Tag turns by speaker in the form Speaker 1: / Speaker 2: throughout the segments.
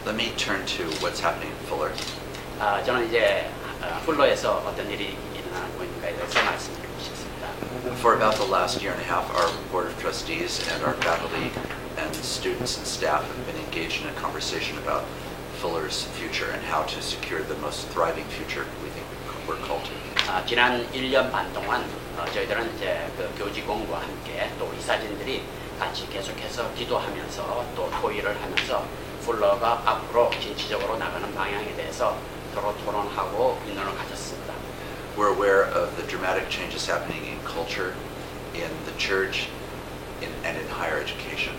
Speaker 1: Let me turn to what's happening in Fuller.
Speaker 2: 저는 이제 풀러에서 어떤 일이 일어나고 있는가에 대해서 말씀드리고 싶습니다.
Speaker 1: For about the last year and a half, our Board of Trustees and our faculty and students and staff have been engaged in a conversation about Fuller's future and how to secure the most thriving future we think we're called to.
Speaker 2: 지난 1년 반 동안 저희들은 이제 그 교직원과 함께 또 이사진들이 같이 계속해서 기도하면서 또 토의를 하면서 풀러가 앞으로 진취적으로 나가는 방향에 대해서 서로 토론하고 의논을 가졌습니다.
Speaker 1: We're aware of the dramatic changes happening in culture, in the church, and in higher education.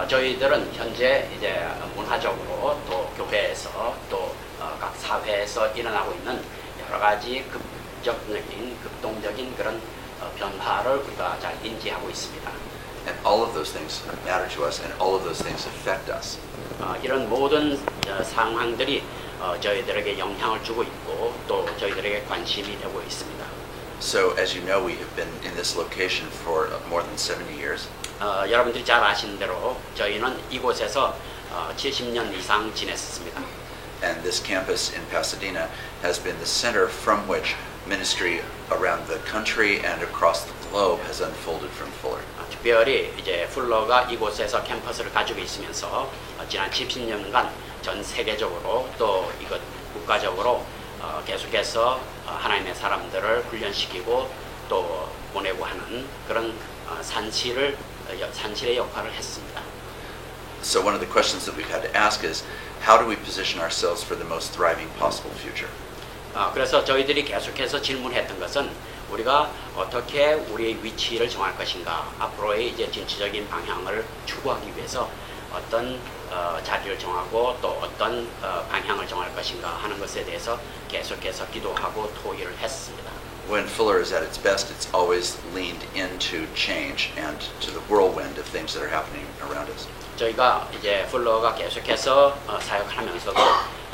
Speaker 2: 저희들은 현재 이제 문화적으로 또 교회에서 또 각 사회에서 일어나고 있는 여러 가지 급동적인 그런 변화를 우리가 잘 인지하고 있습니다.
Speaker 1: And all of those things matter to us, and all of those things affect us.
Speaker 2: 이런 모든 상황들이 저희들에게 영향을 주고 있고 또 저희들에게 관심이 되고 있습니다.
Speaker 1: So, as you know, we have been in this location for more than 70 years.
Speaker 2: 여러분들이 잘 아시는 대로 저희는 이곳에서 70년 이상 지냈습니다.
Speaker 1: And this campus in Pasadena has been the center from which ministry around the country and across the globe has unfolded from Fuller.
Speaker 2: 특별히 이제 풀러가 이곳에서 캠퍼스를 가지고 있으면서 지난 70년간 전 세계적으로 또 이것 국가적으로 계속해서 하나님의 사람들을 훈련시키고 또 보내고 하는 그런 산실의 역할을 했습니다.
Speaker 1: So one of the questions that we've had to ask is, how do we position ourselves for the most thriving possible future?
Speaker 2: 그래서 저희들이 계속해서 질문했던 것은 우리가 어떻게 우리의 위치를 정할 것인가, 앞으로의 이제 진취적인 방향을 추구하기 위해서 어떤 자리를 정하고 또 어떤 방향을 정할 것인가 하는 것에 대해서 계속해서 기도하고 토의를 했습니다.
Speaker 1: When Fuller is at its best, it's always leaned into change and to the whirlwind of things that are happening around us.
Speaker 2: 저희가 이제 풀러가 계속해서 사역하면서도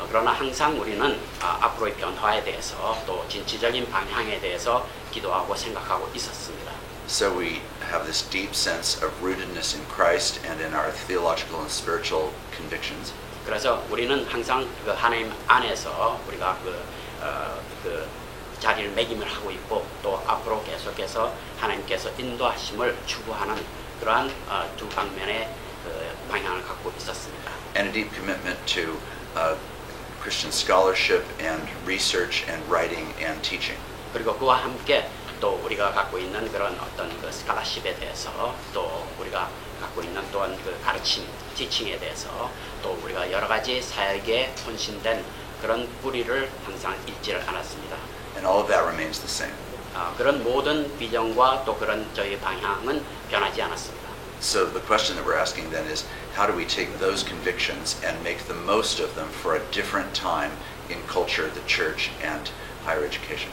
Speaker 2: 그러나 항상 우리는 앞으로의 변화에 대해서 또 진취적인 방향에 대해서 기도하고 생각하고 있었습니다.
Speaker 1: So we have this deep sense of rootedness in Christ and in our theological and spiritual convictions.
Speaker 2: 그래서 우리는 항상 그 하나님 안에서 우리가 그 자리를 매김을 하고 있고 또 앞으로 계속해서 하나님께서 인도하심을 추구하는 그러한 두 방면의 그 방향을 갖고 있었습니다.
Speaker 1: And a deep commitment to Christian scholarship and research and writing and teaching.
Speaker 2: 그리고 그와 함께 또 우리가 갖고 있는 그런 어떤 그 스칼라십에 대해서 또 우리가 갖고 있는 또한 그 가르침, 티칭에 대해서 또 우리가 여러 가지 사역에 헌신된 그런 뿌리를 항상 잊지를 않았습니다.
Speaker 1: And all of that remains the same.
Speaker 2: 그런 모든 비전과 또 그런 저희 방향은 변하지 않았습니다.
Speaker 1: So the question that we're asking then is, how do we take those convictions and make the most of them for a different time in culture, the church, and higher education?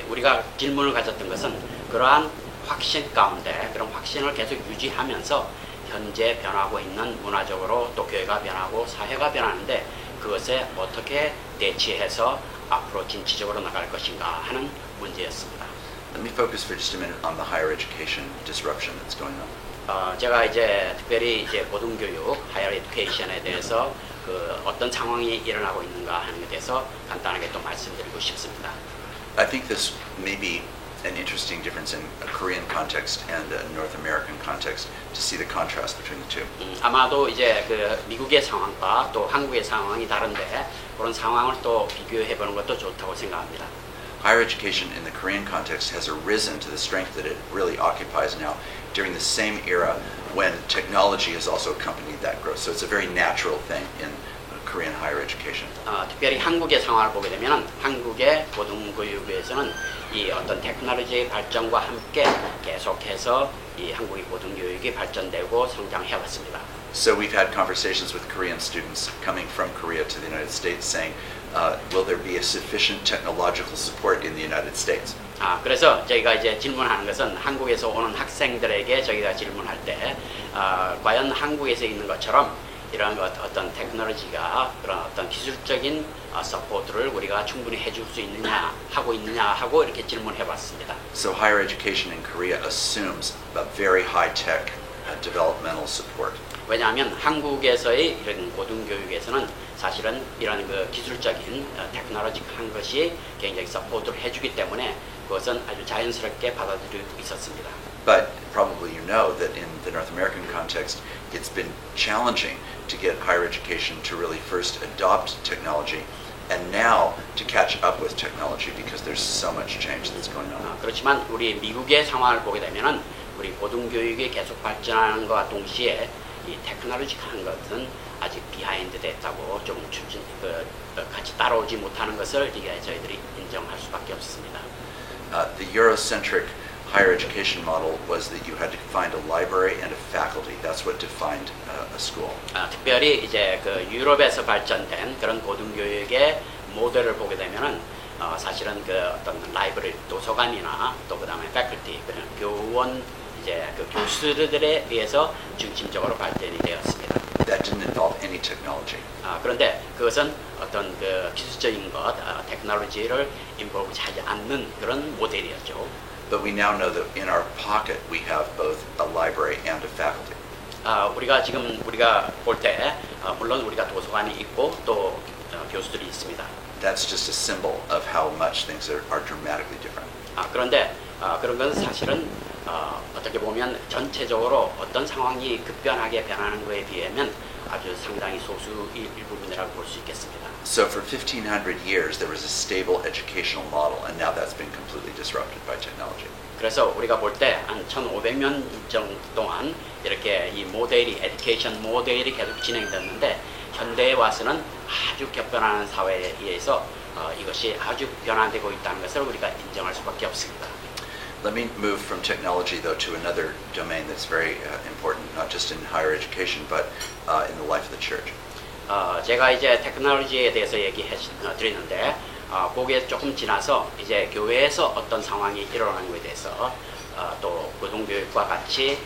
Speaker 2: 우리가 질문을 가졌던 것은 그러한 확신 가운데 그런 확신을 계속 유지하면서 현재 변하고 있는 문화적으로 또 교회가 변하고 사회가 변하는데 그것에 어떻게 대치해서 앞으로 진취적으로 나갈 것인가 하는 문제였습니다.
Speaker 1: Let me focus for just a minute on the higher education disruption that's going on.
Speaker 2: 제가 이제 특별히 이제 고등교육, 하이어 에듀케이션에 대해서 그 어떤 상황이 일어나고 있는가 하는 것에 대해서 간단하게 또 말씀드리고 싶습니다.
Speaker 1: I think this may be an interesting difference in a Korean context and a North American context to see the contrast between the two.
Speaker 2: 아마도 이제 그 미국의 상황과 또 한국의 상황이 다른데 그런 상황을 또 비교해 보는 것도 좋다고 생각합니다.
Speaker 1: Higher education in the Korean context has arisen to the strength that it really occupies now during the same era when technology has also accompanied that growth. So it's a very natural thing in Korean higher education.
Speaker 2: 특별히 한국의 상황을 보게 되면 한국의 고등교육에서는 이 어떤 테크놀로지의 발전과 함께 계속해서 이 한국의 고등교육이 발전되고 성장해 왔습니다.
Speaker 1: So we've had conversations with Korean students coming from Korea to the United States saying, will there be a sufficient technological support in the United States?
Speaker 2: 그래서 저희가 이제 질문하는 것은 한국에서 오는 학생들에게 저희가 질문할 때 과연 한국에서 있는 것처럼 이런 어떤 테크놀로지가 그런 어떤 기술적인 서포트를 우리가 충분히 해줄 수 있느냐 하고 이렇게 질문해 봤습니다.
Speaker 1: So higher education in Korea assumes a very high-tech developmental support.
Speaker 2: 왜냐하면 한국에서의 이런 고등교육에서는 사실은 이런 그 기술적인 테크놀로지한 것이 굉장히 서포트를 해주기 때문에 그것은 아주 자연스럽게 받아들이고 있었습니다.
Speaker 1: But probably you know that in the North American context, it's been challenging to get higher education to really first adopt technology and now to catch up with technology because there's so much change that's going on.
Speaker 2: 그렇지만 우리 미국의 상황을 보게 되면은 우리 고등교육이 계속 발전하는 것과 동시에 이 테크놀로지한 것은 아직 비하인드 됐다고 조금 같이 따라오지 못하는 것을 저희들이 인정할 수밖에 없습니다.
Speaker 1: The Eurocentric higher education model was that you had to find a library and a faculty. That's what defined a school.
Speaker 2: 특별히 이제 그 유럽에서 발전된 그런 고등교육의 모델을 보게 되면은 사실은 그 어떤 라이브러리 도서관이나 또 그다음에 패컬티 그런 교원 이제 그 교수들에 의해서 중심적으로 발전이 되었습니다.
Speaker 1: That didn't involve any technology.
Speaker 2: 그런데 그것은 어떤 그 기술적인 것, 테크놀로지를 인볼브하지 않는 그런 모델이었죠.
Speaker 1: But we now know that in our pocket we have both a library and a faculty.
Speaker 2: 우리가 지금 우리가 볼 때 물론 우리가 도서관이 있고 또 교수들이 있습니다.
Speaker 1: That's just a symbol of how much things are dramatically different.
Speaker 2: 그런데 그런 건 사실은 어떻게 보면 전체적으로 어떤 상황이 급변하게 변하는 것에 비하면 아주 상당히 소수일 부분이라고 볼 수 있겠습니다.
Speaker 1: So for 1500 years there was a stable educational model and now that's been completely disrupted by technology.
Speaker 2: 그래서 우리가 볼 때 한 1500년 정도 동안 이렇게 이 모델이 에듀케이션 모델이 계속 진행됐는데 현대에 와서는 아주 격변하는 사회에 의해서 이것이 아주 변화되고 있다는 것을 우리가 인정할 수밖에 없습니다.
Speaker 1: Let me move from technology, though, to another domain that's very important, not just in higher education, but in the life of the church.
Speaker 2: 제가 이제 테크놀로지에 대해서 얘기해 드리는데 거기에 조금 지나서 이제 교회에서 어떤 상황이 일어나는 것에 대해서 또 고등교육과 같이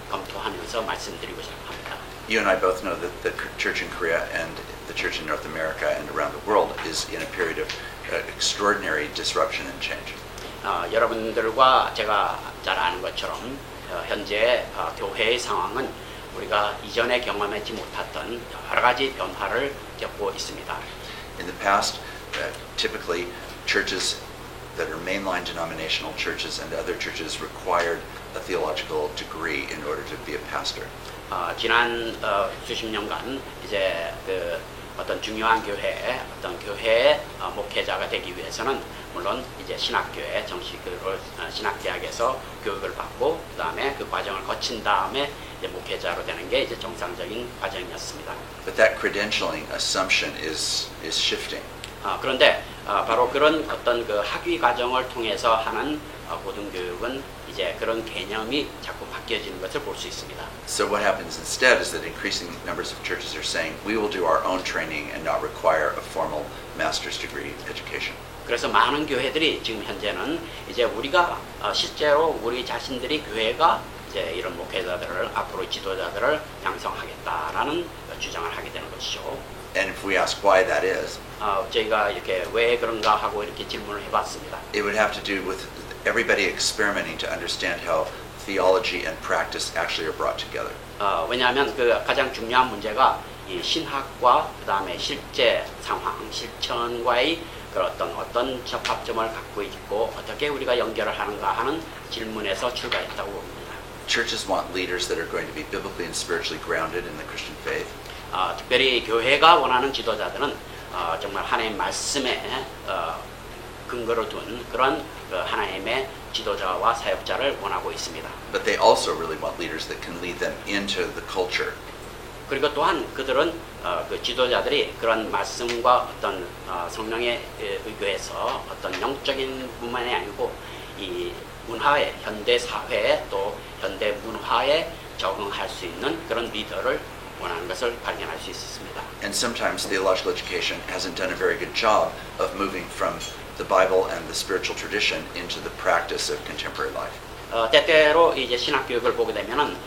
Speaker 2: 검토하면서 말씀드리고 합니다.
Speaker 1: You and I both know that the church in Korea and the church in North America and around the world is in a period of extraordinary disruption and change.
Speaker 2: 여러분들과 제가 잘 아는 것처럼 현재 교회의 상황은 우리가 이전에 경험하지 못했던 여러 가지 변화를 겪고 있습니다.
Speaker 1: In the past, typically churches that are mainline denominational churches and other churches required a theological degree in order to be a pastor.
Speaker 2: 지난 수십 년간 이제 그 어떤 중요한 교회, 어떤 교회의 목회자가 되기 위해서는 물론 이제 신학교에 정식으로 신학대학에서 교육을 받고 그다음에 그 과정을 거친 다음에 이제 목회자로 되는 게 이제 정상적인 과정이었습니다.
Speaker 1: But that credentialing assumption is shifting.
Speaker 2: 그런데 바로 그런 어떤 그 학위 과정을 통해서 하는 고등교육은 이제 그런 개념이 자꾸 바뀌어지는 것을 볼 수 있습니다.
Speaker 1: So what happens instead is that increasing numbers of churches are saying we will do our own training and not require a formal master's degree education.
Speaker 2: 그래서 많은 교회들이 지금 현재는 이제 우리가 실제로 우리 자신들이 교회가 이제 이런 목회자들을 앞으로 지도자들을 양성하겠다라는 주장을 하게 되는 것이죠.
Speaker 1: And if we ask why that is,
Speaker 2: 저희가 이렇게 왜 그런가 하고 이렇게 질문을 해봤습니다.
Speaker 1: it would have to do with everybody experimenting to understand how theology and practice actually are brought together.
Speaker 2: 왜냐하면 그 가장 중요한 문제가 이 신학과 그 다음에 실제 상황, 실천과의 그 어떤 접합점을 갖고 있고 어떻게 우리가 연결을 하는가 하는 질문에서 출발했다고 봅니다.
Speaker 1: Churches want leaders that are going to be biblically and spiritually grounded in the Christian faith.
Speaker 2: 특별히 교회가 원하는 지도자들은 정말 하나님의 말씀에 근거로 둔 그런 하나님의 지도자와 사역자를 원하고 있습니다.
Speaker 1: But they also really want leaders that can lead them into the culture.
Speaker 2: 그리고 또한 그들은 그 지도자들이 그런 말씀과 어떤 성령에 의거해서 어떤 영적인 뿐만이 아니고 이 문화에 현대 사회에 또 현대 문화에 적응할 수 있는 그런 리더를 원하는 것을 발견할 수 있습니다.
Speaker 1: And sometimes theological education hasn't done a very good job of moving from the Bible and the spiritual tradition into the practice of contemporary life.
Speaker 2: 때때로 이제 신학 교육을 보게 되면은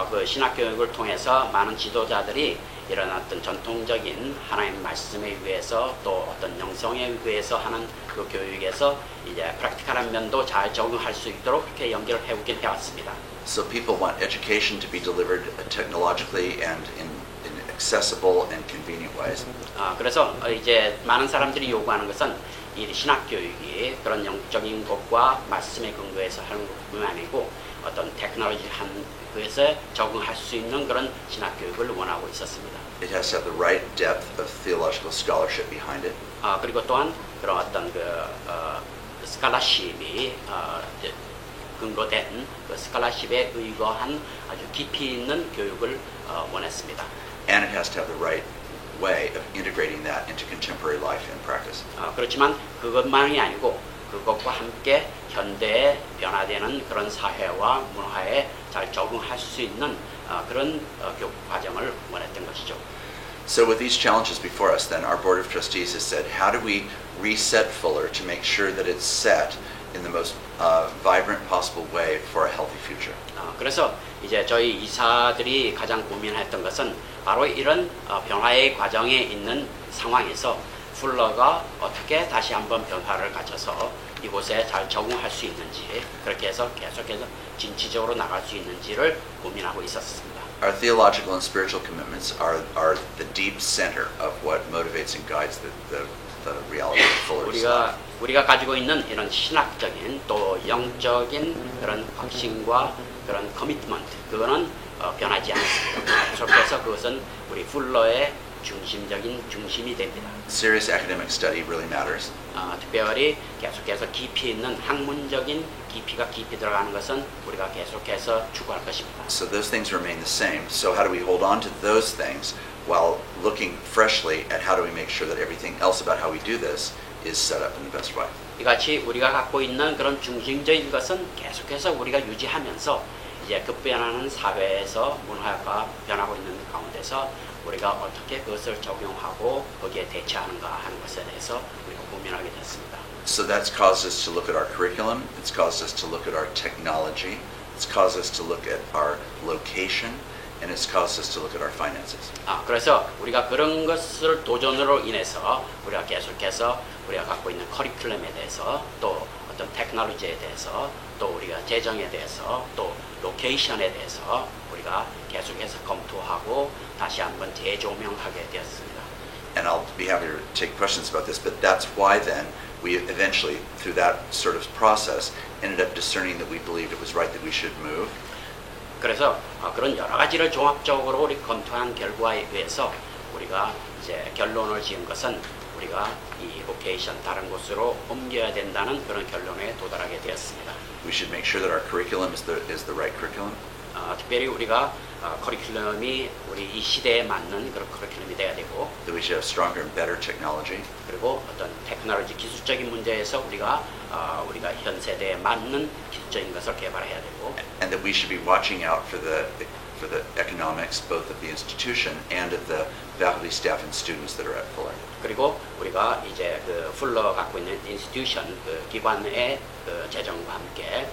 Speaker 2: 그 신학 교육을 통해서 많은 지도자들이 이런 어떤 전통적인 하나님 말씀에 의해서 또 어떤 영성에 의해서 하는 그 교육에서 이제 프랙티컬한 면도 잘 적응할 수 있도록 그렇게 연결을 해오긴 해왔습니다.
Speaker 1: So people want education to be delivered technologically and in accessible and convenient ways.
Speaker 2: 그래서 이제 많은 사람들이 요구하는 것은 이 신학 교육이 그런 영적인 것과 말씀에 근거해서 하는 것뿐만 아니고 어떤 테크놀로지한 것에 적응할 수 있는 그런 신학 교육을 원하고 있었습니다.
Speaker 1: It has to have the right depth of theological scholarship behind it.
Speaker 2: 그리고 또한 그런 어떤 스칼라십이 근거된 그 스칼라십에 의거한 아주 깊이 있는 교육을 원했습니다.
Speaker 1: And it has to have the right way of integrating that into contemporary life and practice.
Speaker 2: 그렇지만 그것만이 아니고 그것과 함께 현대에 변화되는 그런 사회와 문화에 잘 적응할 수 있는 그런 교육 과정을 원했던 것이죠.
Speaker 1: So with these challenges before us, then our Board of Trustees has said, how do we reset Fuller to make sure that it's set in the most vibrant possible way for a healthy future?
Speaker 2: 그래서 이제 저희 이사들이 가장 고민했던 것은 바로 이런 변화의 과정에 있는 상황에서 풀러가 어떻게 다시 한번 변화를 갖춰서 이곳에 잘 적응할 수 있는지 그렇게 해서 계속해서 진취적으로 나갈 수 있는지를 고민하고 있었습니다.
Speaker 1: Our theological and spiritual commitments are the deep center of what motivates and guides the reality of Fuller's life.
Speaker 2: 우리가 가지고 있는 이런 신학적인 또 영적인 그런 확신과 그런 커미트먼트 그거는 변하지 않습니다. 계속해서 그것은 우리 풀러의 중심이 됩니다.
Speaker 1: Serious academic study really matters.
Speaker 2: 특별히 계속해서 깊이 있는 학문적인 깊이가 깊이 들어가는 것은 우리가 계속해서 추구할 것입니다.
Speaker 1: So those things remain the same. So how do we hold on to those things while looking freshly at how do we make sure that everything else about how we do this is set up in the best way?
Speaker 2: 이같이 우리가 갖고 있는 그런 중심적인 것은 계속해서 우리가 유지하면서 이제 급변하는 사회에서 문화가 변하고 있는 가운데서 우리가 어떻게 그것을 적용하고 거기에 대처하는가 하는 것에 대해서 우리가 고민하게 됐습니다.
Speaker 1: So that's caused us to look at our curriculum. It's caused us to look at our technology. It's caused us to look at our location. And it's caused us to look at our finances.
Speaker 2: 그래서 우리가 그런 것을 도전으로 인해서 우리가 계속해서 우리가 갖고 있는 커리큘럼에 대해서 또 어떤 테크놀로지에 대해서 또 우리가 재정에 대해서 또 로케이션에 대해서 우리가 계속해서 검토하고 다시 한번 재조명하게 되었습니다.
Speaker 1: And I'll be happy to take questions about this, but that's why then we eventually, through that sort of process, ended up discerning that we believed it was right that we should move.
Speaker 2: 그래서 그런 여러 가지를 종합적으로 우리 검토한 결과에 의해서 우리가 이제 결론을 지은 것은 우리가 이 로케이션 다른 곳으로 옮겨야 된다는 그런 결론에 도달하게 되었습니다.
Speaker 1: We should make sure that our curriculum is the right curriculum.
Speaker 2: 특별히 우리가 커리큘럼이 우리 이 시대에 맞는 그런 커리큘럼이 돼야 되고
Speaker 1: That we should have stronger and better technology.
Speaker 2: 그리고 어떤 테크놀로지 기술적인 문제에서 우리가 현 세대에 맞는 기술적인 것을 개발해야 되고
Speaker 1: And that we should be watching out for the economics both of the institution and of the faculty, staff, and students that are at Fuller.
Speaker 2: 그리고 우리가 이제 그 풀러 갖고 있는 인스티튜션 그 기관의 그 재정과 함께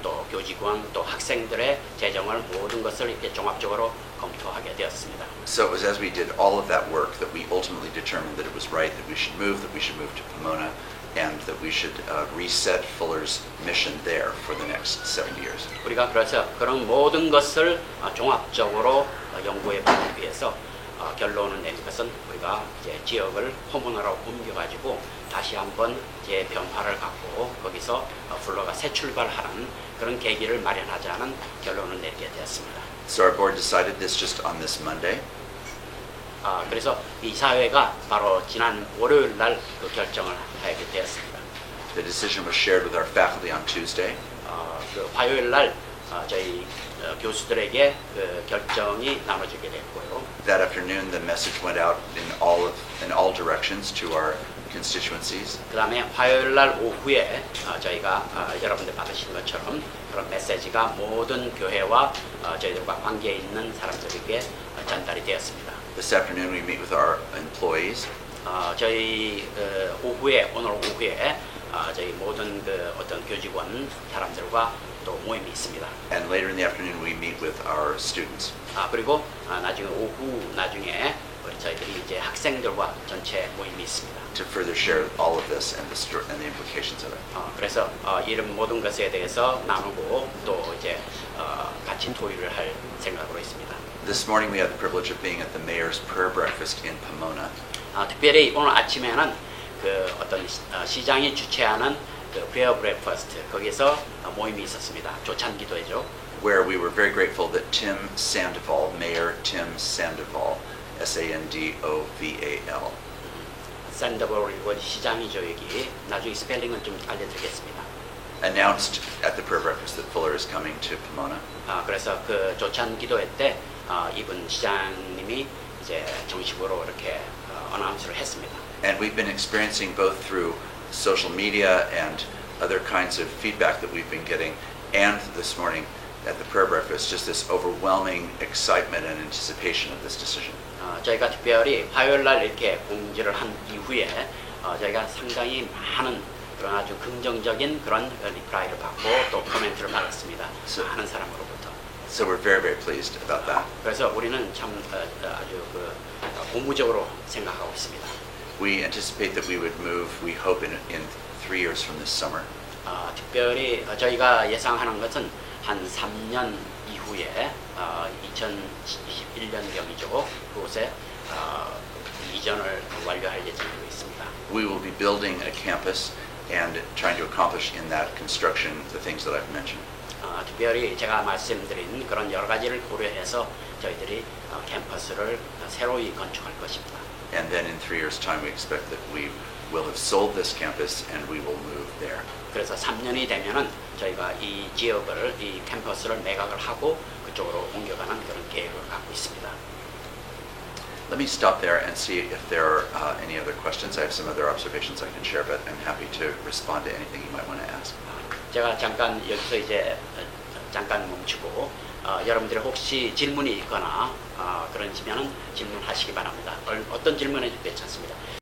Speaker 2: 또 교직원 또 학생들의 재정을 모든 것을 이렇게 종합적으로 검토하게 되었습니다.
Speaker 1: So it was as we did all of that work that we ultimately determined that it was right that we should move to Pomona, and that we should reset Fuller's mission there for the next 70 years.
Speaker 2: 우리가 그래서 그런 모든 것을 종합적으로 연구해 보기 위해서 결론을 내린 것은 우리가 이제 지역을 포모나로 옮겨가지고 다시 한번 재변화를 갖고 거기서 풀러가 새 출발하는 그런 계기를 마련하자는 결론을 내리게 되었습니다.
Speaker 1: So our board decided this just on this Monday.
Speaker 2: 그래서 이사회가 바로 지난 월요일 날 그 결정을 하게 되었습니다.
Speaker 1: The decision was shared with our faculty on Tuesday.
Speaker 2: 그 화요일 날 저희 교수들에게 그 결정이 나눠지게 됐고요.
Speaker 1: That afternoon, the message went out in all directions to our constituencies.
Speaker 2: 그다음에 화요일 날 오후에 저희가 여러분들 받으신 것처럼 그런 메시지가 모든 교회와 저희들과 관계 있는 사람들에게 전달이 되었습니다.
Speaker 1: This afternoon, we meet with our employees.
Speaker 2: 저희 오늘 오후에 저희 모든 그 어떤 교직원 사람들과 또 모임이 있습니다.
Speaker 1: And later in the afternoon, we meet with our students.
Speaker 2: 그리고 나중에 오후 나중에 우리 저희들이 이제 학생들과 전체 모임이 있습니다.
Speaker 1: To further share all of this and the implications of it.
Speaker 2: 그래서 이런 모든 것에 대해서 나누고 또 이제 같이 토의를 할 생각으로 있습니다.
Speaker 1: This morning we had the privilege of being at the mayor's prayer breakfast in Pomona.
Speaker 2: 특별히 오늘 아침에는 그 어떤 시장이 주최하는 그 prayer breakfast 거기서 모임이 있었습니다. 조찬 기도회죠.
Speaker 1: Where we were very grateful that Tim Sandoval, Mayor Tim Sandoval, S-A-N-D-O-V-A-L,
Speaker 2: 샌더버리고 시장이죠 여기. 나중에 스펠링은 좀 알려드리겠습니다.
Speaker 1: announced at the prayer breakfast that Fuller is coming to Pomona.
Speaker 2: 그래서 그 조찬 기도회 때 이분 시장님이 이제 정식으로 이렇게 어나운스를 했습니다.
Speaker 1: And we've been experiencing both through social media and other kinds of feedback that we've been getting, and this morning at the prayer breakfast, just this overwhelming excitement and anticipation of this decision.
Speaker 2: 저희가 특별히 화요일 날 이렇게 공지를 한 이후에 저희가 상당히 많은 그런 아주 긍정적인 그런 리플라이를 받고 또 코멘트를 받았습니다. 많은 사람으로부터.
Speaker 1: So we're very, very pleased about that.
Speaker 2: 그래서 우리는 참 아주 그 고무적으로 생각하고 있습니다.
Speaker 1: We anticipate that we would move, we hope, in 3 years from this summer.
Speaker 2: 특별히 저희가 예상하는 것은 한 3년 이후에 2021년경이죠. 그곳에 이전을 완료할 예정으로 있습니다.
Speaker 1: We will be building a campus and trying to accomplish in that construction the things that I've mentioned.
Speaker 2: 특별히 제가 말씀드린 그런 여러 가지를 고려해서 저희들이 캠퍼스를 새로이 건축할 것입니다.
Speaker 1: And then in 3 years' time, we expect that we will have sold this campus and we will move there.
Speaker 2: 그래서 3년이 되면은 저희가 이 지역을 이 캠퍼스를 매각을 하고 그쪽으로 옮겨가는 그런 계획을 갖고 있습니다.
Speaker 1: Let me stop there and see if there are any other questions. I have some other observations I can share, but I'm happy to respond to anything you might want to ask.
Speaker 2: 제가 잠깐 여기서 이제 잠깐 멈추고 여러분들이 혹시 질문이 있거나 그런지면은 질문하시기 바랍니다. 어떤 질문해도 괜찮습니다.